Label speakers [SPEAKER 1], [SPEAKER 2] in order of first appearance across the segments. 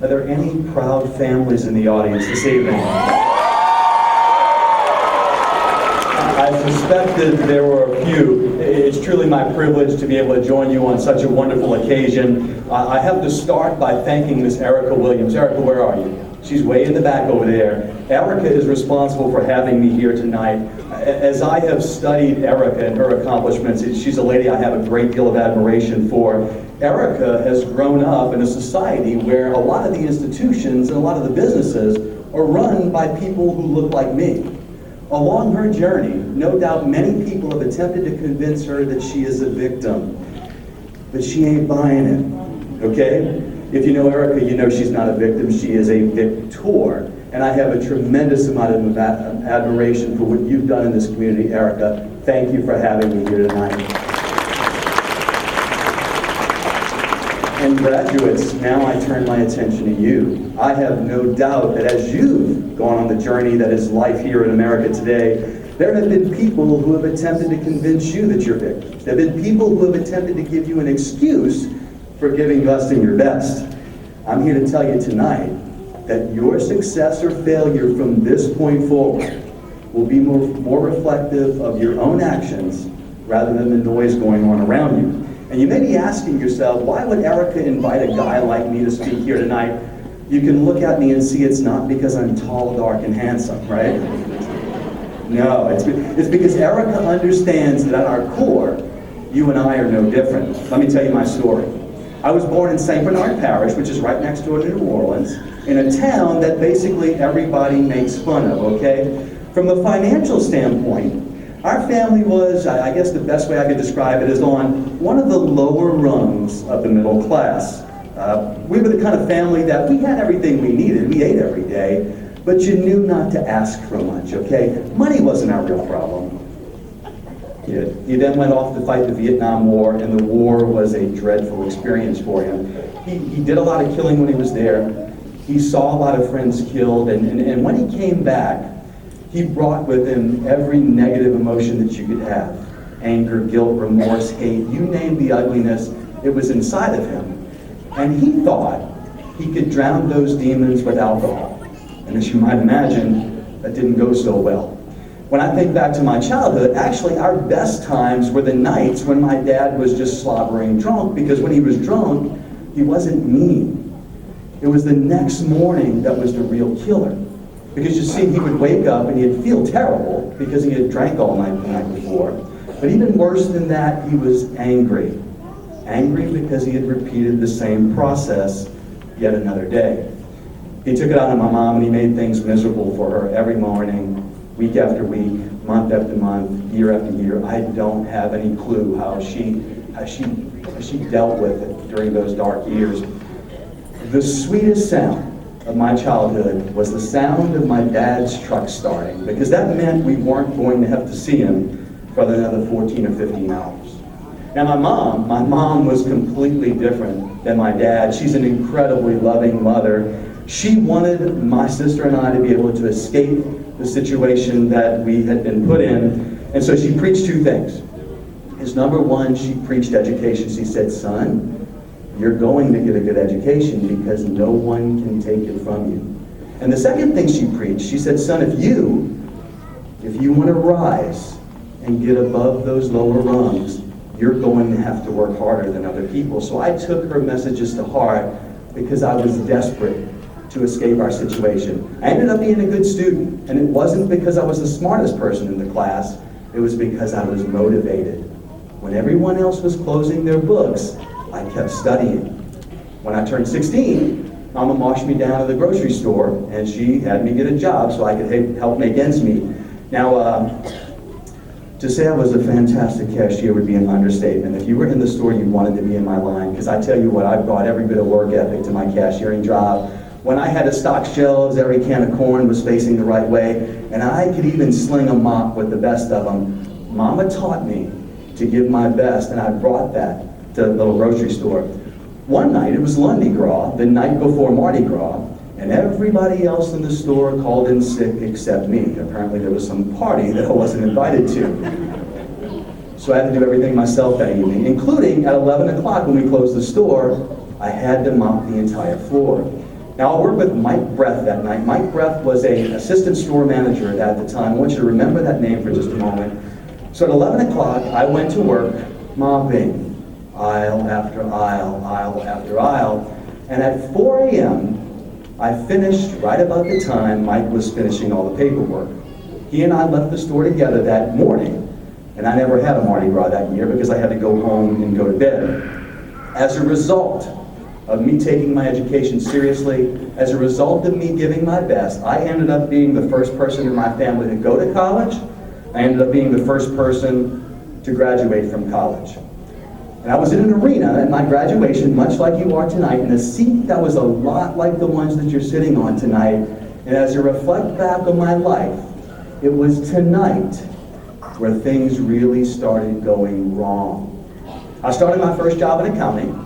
[SPEAKER 1] Are there any proud families in the audience this evening? I suspected there were a few. It's truly my privilege to be able to join you on such a wonderful occasion. I have to start by thanking Miss Erica Williams. Erica, where are you? She's way in the back over there. Erica is responsible for having me here tonight. As I have studied Erica and her accomplishments, she's a lady I have a great deal of admiration for. Erica has grown up in a society where a lot of the institutions and a lot of the businesses are run by people who look like me. Along her journey, no doubt many people have attempted to convince her that she is a victim, but she ain't buying it, okay? If you know Erica, you know she's not a victim, she is a victor. And I have a tremendous amount of admiration for what you've done in this community, Erica. Thank you for having me here tonight. And graduates, now I turn my attention to you. I have no doubt that as you've gone on the journey that is life here in America today, there have been people who have attempted to convince you that you're victims. There have been people who have attempted to give you an excuse for giving less than your best. I'm here to tell you tonight that your success or failure from this point forward will be more reflective of your own actions rather than the noise going on around you. And you may be asking yourself, why would Erica invite a guy like me to speak here tonight? You can look at me and see it's not because I'm tall, dark, and handsome, right? No, it's because Erica understands that at our core, you and I are no different. Let me tell you my story. I was born in St. Bernard Parish, which is right next door to New Orleans, in a town that basically everybody makes fun of, okay? From a financial standpoint, our family was, I guess the best way I could describe it is on one of the lower rungs of the middle class. We were the kind of family that we had everything we needed. We ate every day, but you knew not to ask for much, okay? Money wasn't our real problem. He then went off to fight the Vietnam War, and the war was a dreadful experience for him. He did a lot of killing when he was there. He saw a lot of friends killed, and when he came back, he brought with him every negative emotion that you could have. Anger, guilt, remorse, hate, you name the ugliness, it was inside of him. And he thought he could drown those demons with alcohol. And as you might imagine, that didn't go so well. When I think back to my childhood, actually our best times were the nights when my dad was just slobbering drunk, because when he was drunk, he wasn't mean. It was the next morning that was the real killer. Because you see, he would wake up and he'd feel terrible because he had drank all night the night before. But even worse than that, he was angry. Angry because he had repeated the same process yet another day. He took it out on my mom and he made things miserable for her every morning, week after week, month after month, year after year. I don't have any clue how she dealt with it during those dark years. The sweetest sound of my childhood was the sound of my dad's truck starting, because that meant we weren't going to have to see him for another 14 or 15 hours. Now my mom was completely different than my dad. She's an incredibly loving mother. She wanted my sister and I to be able to escape the situation that we had been put in, and so she preached two things. Number one, she preached education. She said, son, you're going to get a good education because no one can take it from you. And the second thing she preached, she said, son, if you want to rise and get above those lower rungs, you're going to have to work harder than other people. So I took her messages to heart because I was desperate to escape our situation. I ended up being a good student, and it wasn't because I was the smartest person in the class, it was because I was motivated. When everyone else was closing their books, I kept studying. When I turned 16, Mama marched me down to the grocery store and she had me get a job so I could help make ends meet. Now, to say I was a fantastic cashier would be an understatement. If you were in the store, you wanted to be in my line, because I tell you what, I brought every bit of work ethic to my cashiering job. When I had to stock shelves, every can of corn was facing the right way, and I could even sling a mop with the best of them. Mama taught me to give my best, and I brought that to the little grocery store. One night, it was Lundi Gras, the night before Mardi Gras, and everybody else in the store called in sick except me. Apparently there was some party that I wasn't invited to. So I had to do everything myself that evening, including at 11 o'clock when we closed the store, I had to mop the entire floor. Now, I worked with Mike Breath that night. Mike Breath was an assistant store manager at the time. I want you to remember that name for just a moment. So at 11 o'clock, I went to work mopping aisle after aisle, aisle after aisle. And at 4 a.m., I finished right about the time Mike was finishing all the paperwork. He and I left the store together that morning, and I never had a Mardi Gras that year because I had to go home and go to bed. As a result of me taking my education seriously, as a result of me giving my best, I ended up being the first person in my family to go to college. I ended up being the first person to graduate from college. And I was in an arena at my graduation, much like you are tonight, in a seat that was a lot like the ones that you're sitting on tonight. And as I reflect back on my life, it was tonight where things really started going wrong. I started my first job in accounting,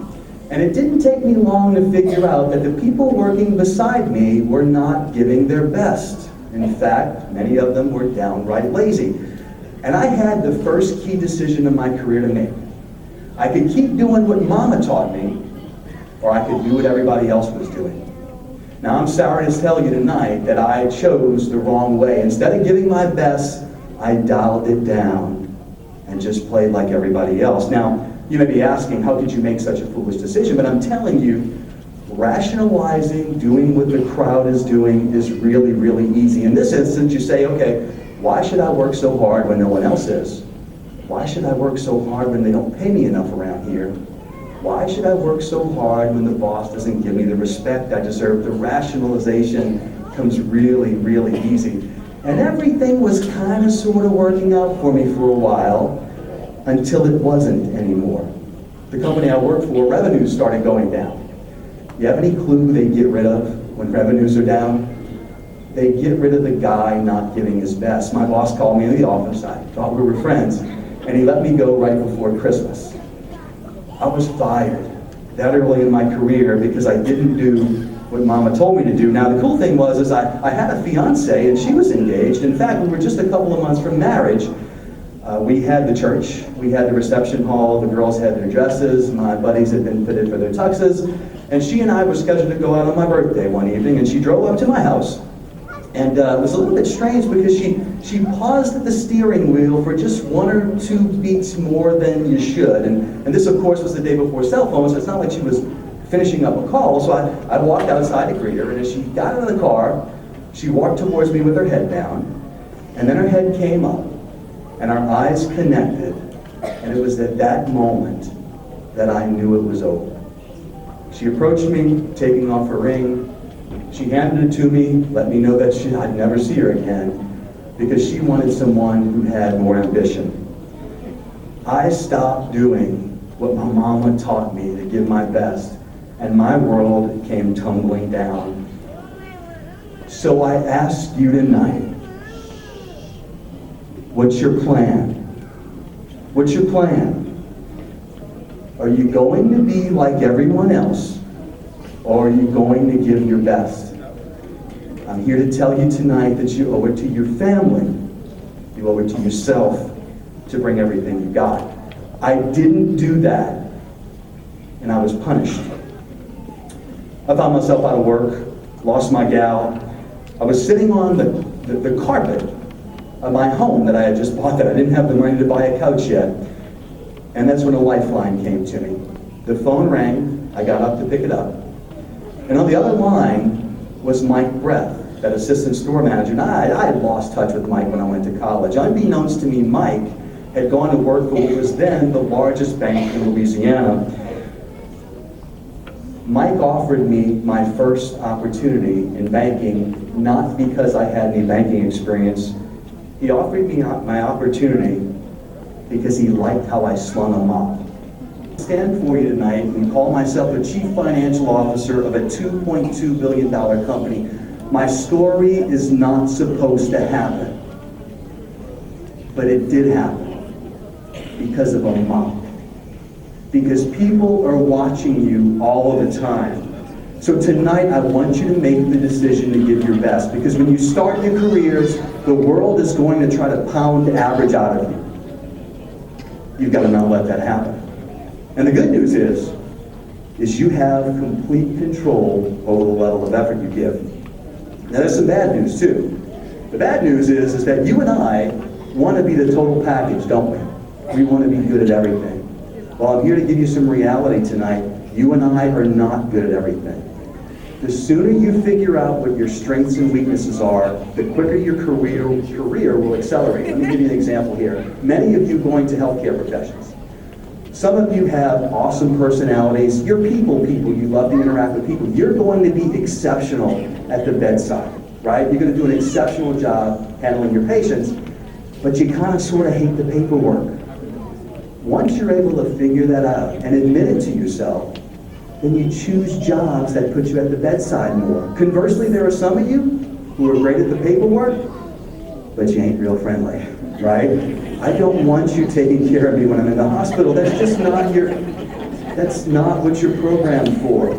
[SPEAKER 1] and it didn't take me long to figure out that the people working beside me were not giving their best. In fact, many of them were downright lazy. And I had the first key decision in my career to make. I could keep doing what Mama taught me, or I could do what everybody else was doing. Now, I'm sorry to tell you tonight that I chose the wrong way. Instead of giving my best, I dialed it down and just played like everybody else. Now, you may be asking, how could you make such a foolish decision? But I'm telling you, rationalizing, doing what the crowd is doing is really, really easy. In this instance, you say, okay, why should I work so hard when no one else is? Why should I work so hard when they don't pay me enough around here? Why should I work so hard when the boss doesn't give me the respect I deserve? The rationalization comes really, really easy. And everything was kind of sort of working out for me for a while until it wasn't anymore. The company I worked for, revenues started going down. You have any clue who they get rid of when revenues are down? They get rid of the guy not giving his best. My boss called me in the office. I thought we were friends. And he let me go right before Christmas. I was fired that early in my career because I didn't do what Mama told me to do. Now, the cool thing was I had a fiance and she was engaged. In fact, we were just a couple of months from marriage. We had the church, we had the reception hall, the girls had their dresses, my buddies had been fitted for their tuxes, and she and I were scheduled to go out on my birthday one evening, and she drove up to my house. And it was a little bit strange because she paused at the steering wheel for just 1 or 2 beats more than you should. And this, of course, was the day before cell phones, so it's not like she was finishing up a call. So I walked outside to greet her, and as she got out of the car, she walked towards me with her head down, and then her head came up, and our eyes connected, and it was at that moment that I knew it was over. She approached me, taking off her ring. She handed it to me, let me know that I'd never see her again, because she wanted someone who had more ambition. I stopped doing what my mama taught me to give my best, and my world came tumbling down. So I ask you tonight, what's your plan? What's your plan? Are you going to be like everyone else? Or are you going to give your best? I'm here to tell you tonight that you owe it to your family. You owe it to yourself to bring everything you got. I didn't do that, and I was punished. I found myself out of work, lost my gal. I was sitting on the carpet of my home that I had just bought that I didn't have the money to buy a couch yet. And that's when a lifeline came to me. The phone rang, I got up to pick it up. And on the other line was Mike Breath, that assistant store manager. And I had lost touch with Mike when I went to college. Unbeknownst to me, Mike had gone to work for what was then the largest bank in Louisiana. Mike offered me my first opportunity in banking, not because I had any banking experience. He offered me my opportunity because he liked how I slung a mop. I stand for you tonight and call myself the Chief Financial Officer of a $2.2 billion company. My story is not supposed to happen, but it did happen because of a mop. Because people are watching you all of the time. So tonight I want you to make the decision to give your best, because when you start your careers, the world is going to try to pound average out of you. You've got to not let that happen. And the good news is, is you have complete control over the level of effort you give. Now there's some bad news too. The bad news is that you and I want to be the total package, don't we? We want to be good at everything. Well, I'm here to give you some reality tonight. You and I are not good at everything. The sooner you figure out what your strengths and weaknesses are, the quicker your career will accelerate. Let me give you an example here. Many of you going to healthcare professions. Some of you have awesome personalities. You're people. You love to interact with people. You're going to be exceptional at the bedside, right? You're going to do an exceptional job handling your patients, but you kind of sort of hate the paperwork. Once you're able to figure that out and admit it to yourself, then you choose jobs that put you at the bedside more. Conversely, there are some of you who are great at the paperwork, but you ain't real friendly, right? I don't want you taking care of me when I'm in the hospital. That's just not that's not what you're programmed for.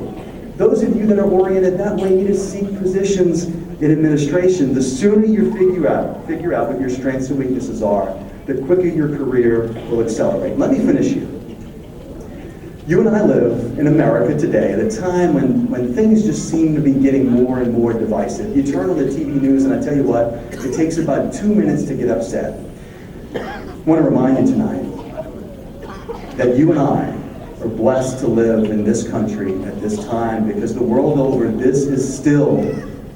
[SPEAKER 1] Those of you that are oriented that way need to seek positions in administration. The sooner you figure out what your strengths and weaknesses are, the quicker your career will accelerate. Let me finish here. You and I live in America today at a time when things just seem to be getting more and more divisive. You turn on the TV news and I tell you what, it takes about 2 minutes to get upset. I want to remind you tonight that you and I are blessed to live in this country at this time, because the world over, this is still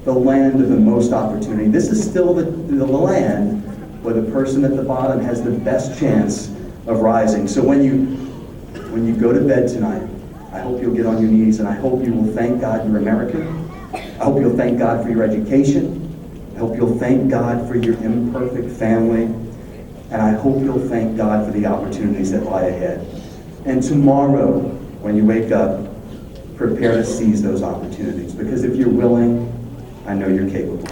[SPEAKER 1] the land of the most opportunity. This is still the land where the person at the bottom has the best chance of rising. So when you go to bed tonight, I hope you'll get on your knees and I hope you will thank God you're American. I hope you'll thank God for your education. I hope you'll thank God for your imperfect family. And I hope you'll thank God for the opportunities that lie ahead. And tomorrow, when you wake up, prepare to seize those opportunities. Because if you're willing, I know you're capable.